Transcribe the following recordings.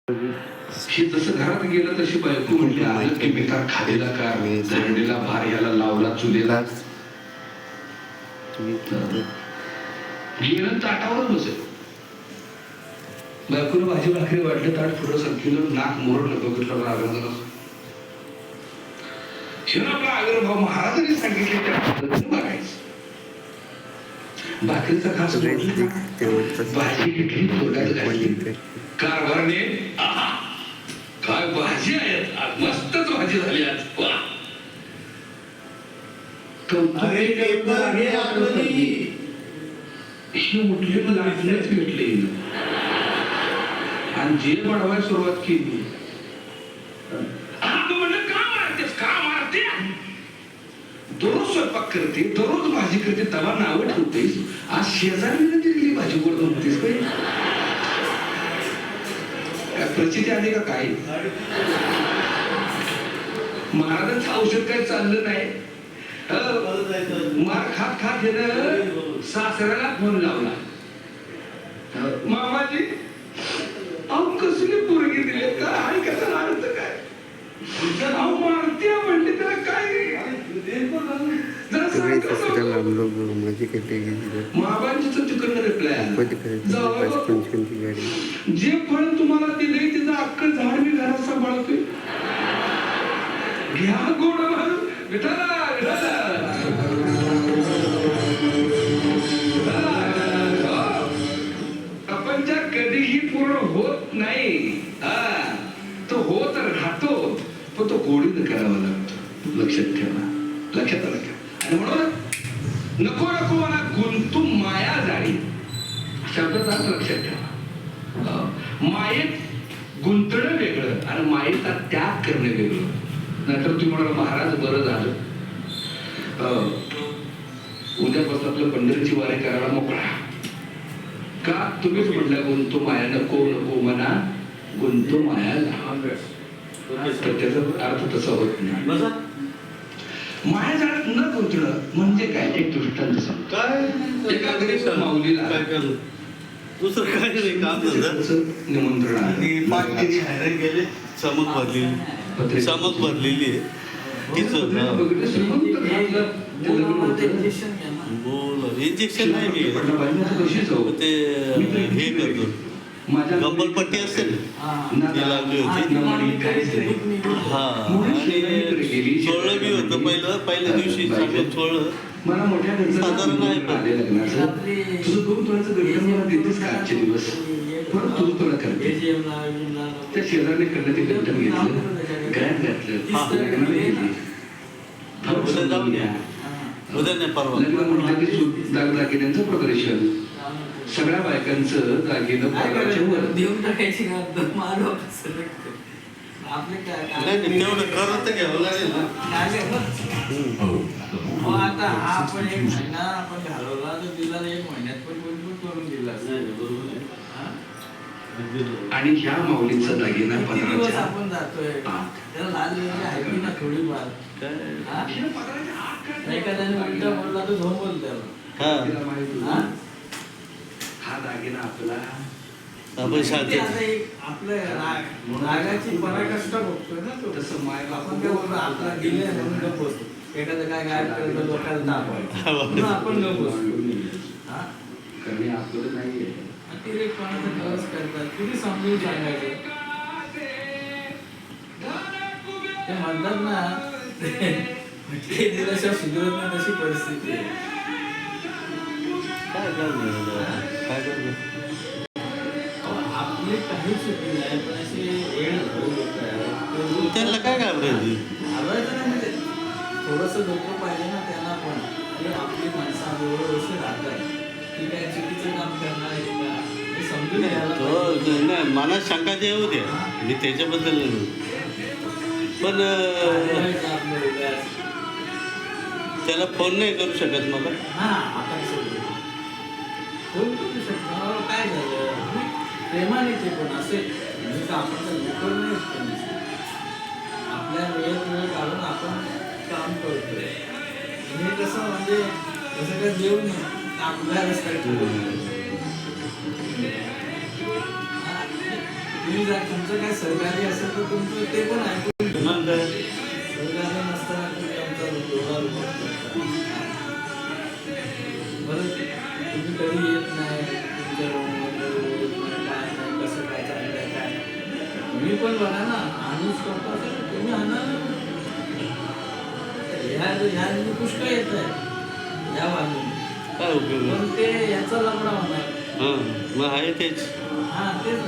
हे जसं घरात गेलं तशी बायको म्हणली आलं की मित्र खालेला का धरणीला भार याला लावला चुलीला गेलं ताटावरच बसेल. बायकोनं भाजी भाकरी वाटली ताट पुढं सरकिलं नाक मोरडलं बघितलं आग्रह शिवराला आपला आविर्भाव महाराजांनी सांगितले त्या पद्धतीने बघायचं. भाकरीचा खास भाजी घेतली तोंडात घातली कारभारने काय भाजी आहे मस्तच भाजी झाली आज वा ही उठलेलं लागण्याच भेटले आणि जे बनवायला सुरुवात केली दररोज स्वयंपाक करते दररोज भाजी करते तवा नावं ठेवतेस आज शेजारीने दिलेली भाजी गोड बनवतेस काय प्रचिती आली का काय महाराजांचं औषध काय चाललं नाही. मार खात खात येणं सासऱ्याला फोन लावला मामाजी अहो कसली पोरगी दिले काय कसा अर्थ काय मारते म्हणले त्याला काय महाबाजीचं तिकडनं रिप्लाय जे फळ तुम्हाला दिले तिचं अख्खं झाड मी घरात सांभाळतोय घ्या गोड विठाला प्रपंचात कधीही पूर्ण होत नाही तो होत राहतो पण तो गोडीनं करावा लागतो. लक्षात ठेवा लक्षात आलं का. आणि म्हणून नको नको मला गुंतू माया जाळी शब्दाचा अर्थ लक्षात ठेवा. मायेत गुंतणं वेगळं आणि मायेचा त्याग करणं वेगळं. नाहीतर तुम्ही म्हणाल महाराज बरं झालं उद्यापासून आपलं पंढरीची वारी करायला मोकळा का तुम्हीच म्हटलं गुंतू माया नको नको म्हणा गुंतू माया तर त्याचा अर्थ तसा होत नाही. माया जाळ्यात न गुंतणं म्हणजे काय एक दृष्टांत सांग काय एका गरीब माऊलीला दुसरं काय नाही काम निमंत्रण गेले चमक भरलेली आहे तिचं बोल इंजेक्शन नाही मी ते हे करतो कंबलपट्टी असते ना ती लागली होती हा आणि चोळलं बी होतं पहिल्या दिवशी चांगलं चोळलं साधारण आहे तुझं दोन तोळ्याचं गड्डं मला देतेस का आजचे दिवस परत तुझं तुला करते त्या शेजारने कडनं ते गड्डं घेतलं गळ्यात घातलं लग्नाला गेली जाऊन घ्या उद्या नाही परवा लग्न म्हटलं की दागदागिन्यांचं प्रदर्शन सगळ्या बायकांचं दागिनं देऊन टाकायची तेवढं करत घ्यावं लागेल आता हा आपण एक महिना आपण घालवला तर तिला एक महिन्यात पण करून दिला आणि ह्या माऊलींचा दागिना आपण जातोय त्याला लाज आहे की ना थोडी बात एखाद्याने उलटा बोलला तर झोंबल त्याला हा दागिना आपला आपण शांती आपल्या रागाची पराकाष्ठा बघतोय ना तो तसं माय आपण काय बोलतो आपला दिले म्हणून गप्प बसतो एखादं काय गायब करतो लोकांना दाखवायचं आपण गप्प बसतो करणे आपलं नाहीये अतिरेकपणाचा दिवस करतात किती समजून सांगायचं ते म्हणतात ना भटके दिल्याशिवाय सुधरत नाही तशी परिस्थिती आहे. आपली काही चुकी नाही पण अशी येण त्यांना काय घाबरायची घाबरायचं नाही म्हणजे थोडंसं डोकं पाहिजे ना त्यांना पण आणि आपली माणसं एवढं वर्ष राहतात की काय चुकीचं काम करणार आहे का हे समजून घ्यायला नाही मनात शंका जे येऊ द्या मी त्याच्याबद्दल पण त्याला फोन नाही करू शकत मला हा आता फोन करू शकतो काय झालं प्रेमाने ते पण असे म्हणजे आपण तर लवकर नाही आपल्या वेळेत वेळ काढून आपण काम करतोय हे कसं म्हणजे कसं काय देऊन आपल्या रस्त्यात तुम्ही जर तुमचं काय सहकार्य असेल तर तुमचं ते पण ऐकून घ्या. मग काय? सहकार्य नसताना तुम्ही आमचा डोळा उघड करता. बरं तुम्ही कधी येत नाही, तुमच्या काय नाही, कसं काय चाललंय काय. तुम्ही पण बघा ना, माणूस करतो असेल तर तुम्ही आणा ना. ह्या पुष्कळ येत आहे या बाजूने, काय उपयोग आहे? पण ते याचा लफडा होणार. हां, मग आहे तेच. हा तेच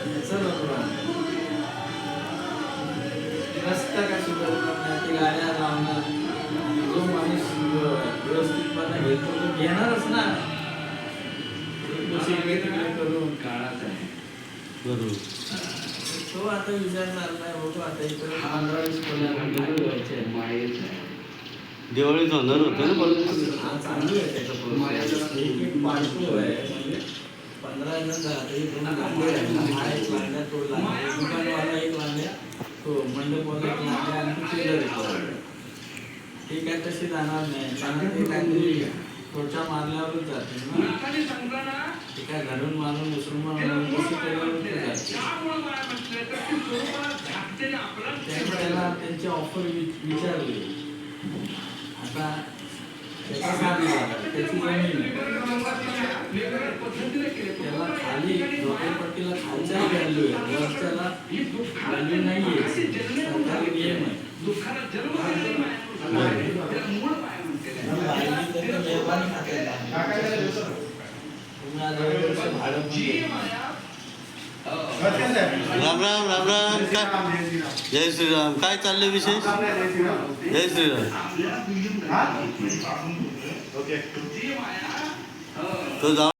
याचा लफडा होणार. रस्ता काय सुधारणार नाही, ते गाड्या लावणार. जो माणूस व्यवस्थितपणे घेतो तो घेणारच ना. इकडे तिकडे करून काळात आहे. बरोबर. तो आता विचार चाललाय बघू आता इकडे 15-20 खोल्या व्हायचे. मायेच आहे. दिवाळीत होणार होतं ना पण हा चालू आहे त्याचं प्रोसेस. एक पाडतो आहे म्हणजे 15 जण जाते. एक लांडे आहे. हा एक लांड्या तो लांड्या, दुकानवाला एक लांड्या, तो मंडपवाला एक लांड्या आणि तो टेलर एक लांड्या. ठीक आहे, तशी जाणार नाही. कारण ते काहीतरी थोडच्या मारल्यावरच जाते ना. नाकाने सांगला ना, ते काय घरून मारून मुसलमान मारून तशी टेलरवरच जाते. त्यामुळं मला म्हटलं तर ती स्वरूपाला झाकते ना आपला. त्याला त्यांची ऑफर विचारली. आता त्याचा सांगितला त्याची जमीन आहे. वेगवेगळ्या पद्धतीने केले. त्याला खाली झोपडपट्टीला खालच्या व्हॅल्यू आहे, वरच्याला ही दुःखाला व्हॅल्यू नाही आहे. अशी जन्मे सरकारी नियम आहे. दुःखाला जन्म दिलेली माया म्हणते. त्याला मूळ माया म्हणते. मेहरबानी खात्याला तुम्ही आज 2 वर्ष भाडं पण जी देत नाही. माया राम राम राम राम. काय जय श्रीराम. काय चाललंय विशेष? जय श्रीराम. जी माया तो जाऊ